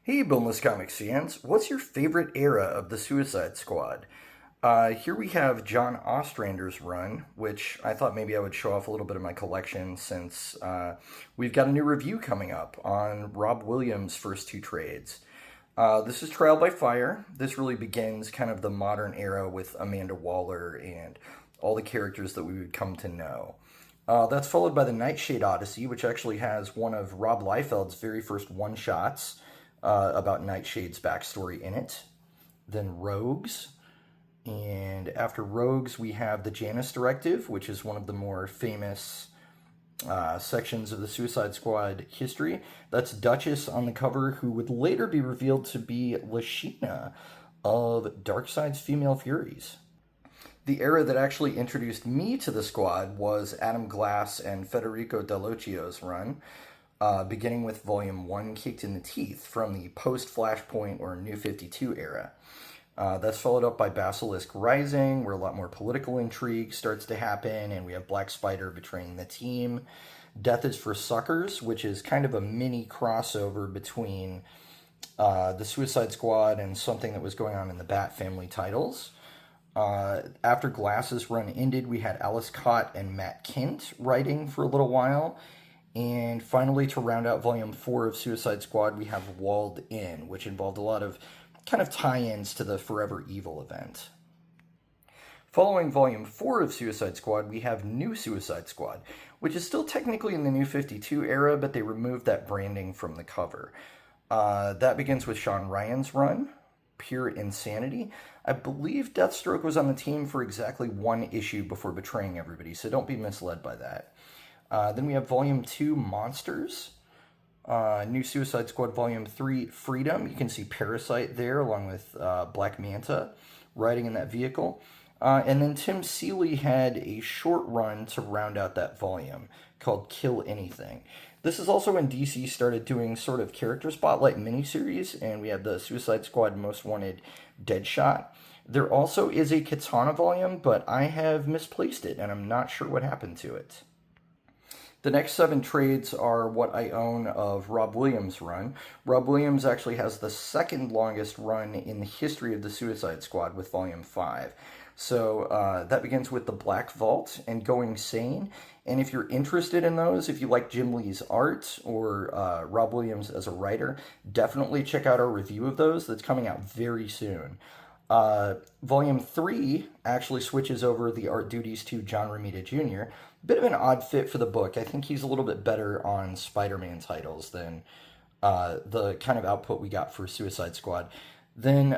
Hey, Boneless Comics fans, what's your favorite era of the Suicide Squad? Here we have John Ostrander's run, which I thought maybe I would show off a little bit of my collection since we've got a new review coming up on Rob Williams' first two trades. This is Trial by Fire. This really begins kind of the modern era with Amanda Waller and all the characters that we would come to know. That's followed by the Nightshade Odyssey, which actually has one of Rob Liefeld's very first one-shots about Nightshade's backstory in it. Then Rogues. And after Rogues, we have the Janus Directive, which is one of the more famous sections of the Suicide Squad history. That's Duchess on the cover, who would later be revealed to be Lashina of Darkseid's Female Furies. The era that actually introduced me to the squad was Adam Glass and Federico Dell'Occio's run, beginning with Volume 1, Kicked in the Teeth, from the post-Flashpoint or New 52 era. That's followed up by Basilisk Rising, where a lot more political intrigue starts to happen, and we have Black Spider betraying the team. Death is for Suckers, which is kind of a mini crossover between the Suicide Squad and something that was going on in the Bat Family titles. After Glass's run ended, we had Alice Cott and Matt Kindt writing for a little while. And finally, to round out Volume 4 of Suicide Squad, we have Walled In, which involved a lot of kind of tie-ins to the Forever Evil event. Following Volume 4 of Suicide Squad, we have New Suicide Squad, which is still technically in the New 52 era, but they removed that branding from the cover. That begins with Sean Ryan's run, Pure Insanity. I believe Deathstroke was on the team for exactly one issue before betraying everybody, so don't be misled by that. Then we have Volume 2, Monsters. New Suicide Squad Volume 3, Freedom. You can see Parasite there, along with Black Manta riding in that vehicle. And then Tim Seeley had a short run to round out that volume called Kill Anything. This is also when DC started doing sort of character spotlight miniseries, and we have the Suicide Squad Most Wanted Deadshot. There also is a Katana volume, but I have misplaced it, and I'm not sure what happened to it. The next 7 trades are what I own of Rob Williams' run. Rob Williams actually has the second longest run in the history of the Suicide Squad with Volume 5. So that begins with the Black Vault and Going Sane. And if you're interested in those, if you like Jim Lee's art or Rob Williams as a writer, definitely check out our review of those. That's coming out very soon. Volume 3 actually switches over the art duties to John Romita Jr. Bit of an odd fit for the book. I think he's a little bit better on Spider-Man titles than the kind of output we got for Suicide Squad. Then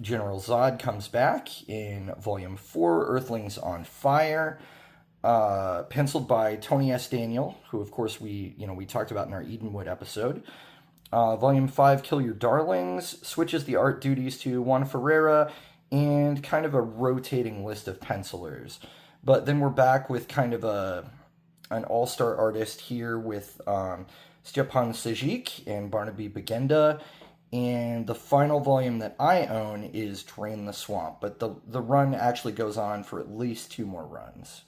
General Zod comes back in Volume 4, Earthlings on Fire, penciled by Tony S. Daniel, who of course we talked about in our Edenwood episode. Volume 5, Kill Your Darlings, switches the art duties to Juan Ferreira and kind of a rotating list of pencilers. But then we're back with kind of an all-star artist here with Stepan Sejic and Barnaby Bagenda. And the final volume that I own is Drain the Swamp. But the run actually goes on for at least 2 more runs.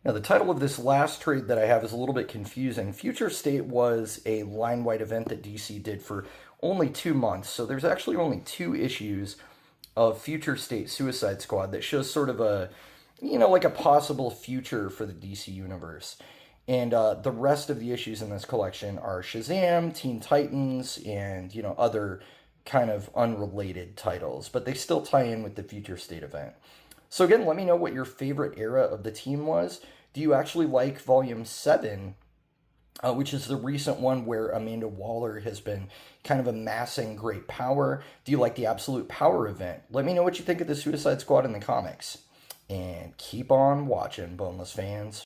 Now, the title of this last trade that I have is a little bit confusing. Future State was a line-wide event that DC did for only 2 months, so there's actually only 2 issues of Future State Suicide Squad that shows sort of a, like a possible future for the DC universe. And the rest of the issues in this collection are Shazam, Teen Titans, and, other kind of unrelated titles, but they still tie in with the Future State event. So again, let me know what your favorite era of the team was. Do you actually like Volume 7, which is the recent one where Amanda Waller has been kind of amassing great power? Do you like the Absolute Power event? Let me know what you think of the Suicide Squad in the comics. And keep on watching, Boneless fans.